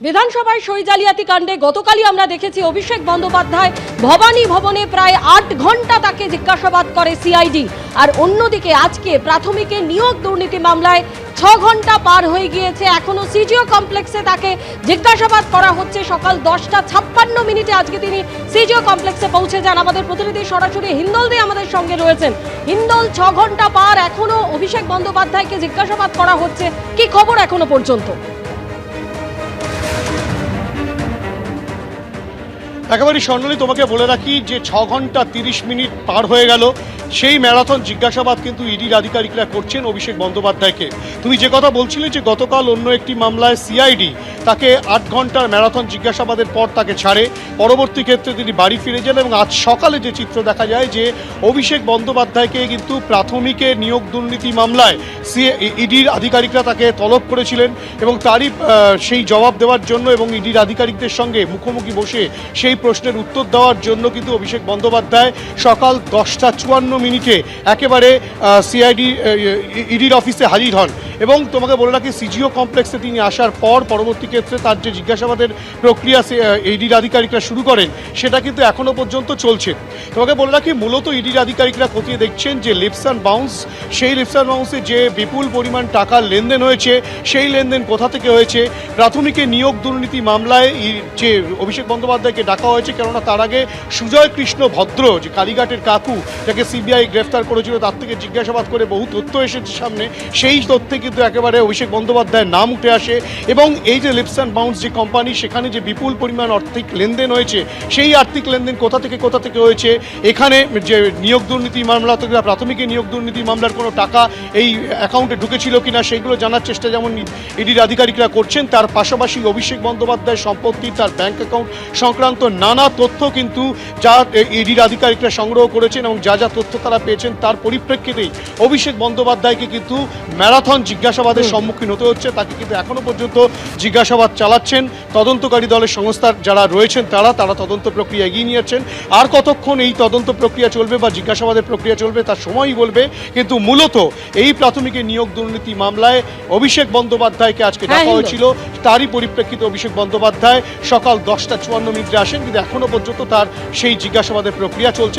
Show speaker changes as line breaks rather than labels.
বিধানসভায় সই জালিয়াতি কাণ্ডে গতকালই আমরা দেখেছি অভিষেক বন্দ্যোপাধ্যায় ভবানী ভবনে প্রায় ৮ ঘন্টা তাকে জিজ্ঞাসাবাদ করে সিআইডি। আর অন্যদিকে আজকে প্রাথমিকে নিয়োগ দুর্নীতি মামলায় ৬ ঘন্টা পার হয়ে গিয়েছে, এখনো সিজিও কমপ্লেক্সে তাকে জিজ্ঞাসাবাদ করা হচ্ছে। সকাল 10:56 আজকে তিনি সিজিও কমপ্লেক্সে পৌঁছে যান। আমাদের প্রতিনিধি সরাসরি হিন্দল দিয়ে আমাদের সঙ্গে রয়েছেন। হিন্দল, ৬ ঘন্টা পার, এখনো অভিষেক বন্দ্যোপাধ্যায়কে জিজ্ঞাসাবাদ করা হচ্ছে, কি খবর এখনো পর্যন্ত?
একেবারে স্বর্ণালী, তোমাকে বলে রাখি যে ৬ ঘন্টা ৩০ মিনিট পার হয়ে গেল, সেই ম্যারাথন জিজ্ঞাসাবাদ কিন্তু ইডির আধিকারিকরা করছেন অভিষেক বন্দ্যোপাধ্যায়কে। তুমি যে কথা বলছিলে যে গতকাল অন্য একটি মামলায় সিআইডি তাকে ৮ ঘন্টার ম্যারাথন জিজ্ঞাসাবাদের পর তাকে ছাড়ে, পরবর্তী ক্ষেত্রে তিনি বাড়ি ফিরে যান এবং আজ সকালে যে চিত্র দেখা যায় যে অভিষেক বন্দ্যোপাধ্যায়কে কিন্তু প্রাথমিকে নিয়োগ দুর্নীতি মামলায় ইডির আধিকারিকরা তাকে তলব করেছিলেন এবং তারই সেই জবাব দেওয়ার জন্য এবং ইডির আধিকারিকদের সঙ্গে মুখোমুখি বসে সেই প্রশ্নের উত্তর দেওয়ার জন্য কিন্তু অভিষেক বন্দ্যোপাধ্যায় সকাল 10:54 একেবারে সিআইডি ইডির অফিসে হাজির হন। এবং তোমাকে বলে রাখি সিজিও কমপ্লেক্সে তিনি আসার পর পরবর্তী ক্ষেত্রে তার যে জিজ্ঞাসাবাদের প্রক্রিয়া ইডির আধিকারিকরা শুরু করেন সেটা কিন্তু এখনও পর্যন্ত চলছে। তোমাকে বলে রাখি মূলত ইডির আধিকারিকরা খতিয়ে দেখছেন যে লিপস অ্যান্ড বাউন্স, সেই লিপস অ্যান্ড বাউন্সে যে বিপুল পরিমাণ টাকার লেনদেন হয়েছে সেই লেনদেন কোথা থেকে হয়েছে। প্রাথমিকে নিয়োগ দুর্নীতি মামলায় যে অভিষেক বন্দ্যোপাধ্যায়কে ডাকা হয়েছে, কেননা তার আগে সুজয় কৃষ্ণ ভদ্র যে কালীঘাটের কাকু যাকে সিবিআই গ্রেফতার করেছিল তার থেকে জিজ্ঞাসাবাদ করে বহু তথ্য এসেছে সামনে, সেই তথ্যে কিন্তু একেবারে অভিষেক বন্দ্যোপাধ্যায়ের নাম উঠে আসে। এবং এই যে লিপস অ্যান্ড বাউন্স যে কোম্পানি, সেখানে যে বিপুল পরিমাণ আর্থিক লেনদেন হয়েছে, সেই আর্থিক লেনদেন কোথা থেকে হয়েছে, এখানে যে নিয়োগ দুর্নীতি মামলা থেকে প্রাথমিকে নিয়োগ দুর্নীতি মামলার কোনো টাকা এই অ্যাকাউন্টে ঢুকেছিল কিনা সেইগুলো জানার চেষ্টা যেমন ইডির আধিকারিকরা করছেন, তার পাশাপাশি অভিষেক বন্দ্যোপাধ্যায়ের সম্পত্তি, তার ব্যাংক অ্যাকাউন্ট সংক্রান্ত নানা তথ্য কিন্তু যা ইডির আধিকারিকরা সংগ্রহ করেছেন এবং যা তথ্য তারা পেয়েছেন তার পরিপ্রেক্ষিতেই অভিষেক বন্দ্যোপাধ্যায়কে কিন্তু ম্যারাথন জিজ্ঞাসাবাদের সম্মুখীন হতে হচ্ছে। তাকে কিন্তু এখনো পর্যন্ত জিজ্ঞাসাবাদ চালাচ্ছেন তদন্তকারী দলের সংস্থার যারা রয়েছেন তারা তদন্ত প্রক্রিয়া এগিয়ে নিয়েছেন। আর কতক্ষণ এই তদন্ত প্রক্রিয়া চলবে বা জিজ্ঞাসাবাদের প্রক্রিয়া চলবে তার সময়ই বলবে। কিন্তু মূলত এই প্রাথমিকের নিয়োগ দুর্নীতি মামলায় অভিষেক বন্দ্যোপাধ্যায়কে আজকে ডাকা হয়েছিল, তারই পরিপ্রেক্ষিতে অভিষেক বন্দ্যোপাধ্যায় সকাল 10:54 আসেন, কিন্তু এখনো পর্যন্ত তার সেই জিজ্ঞাসাবাদের প্রক্রিয়া চলছে।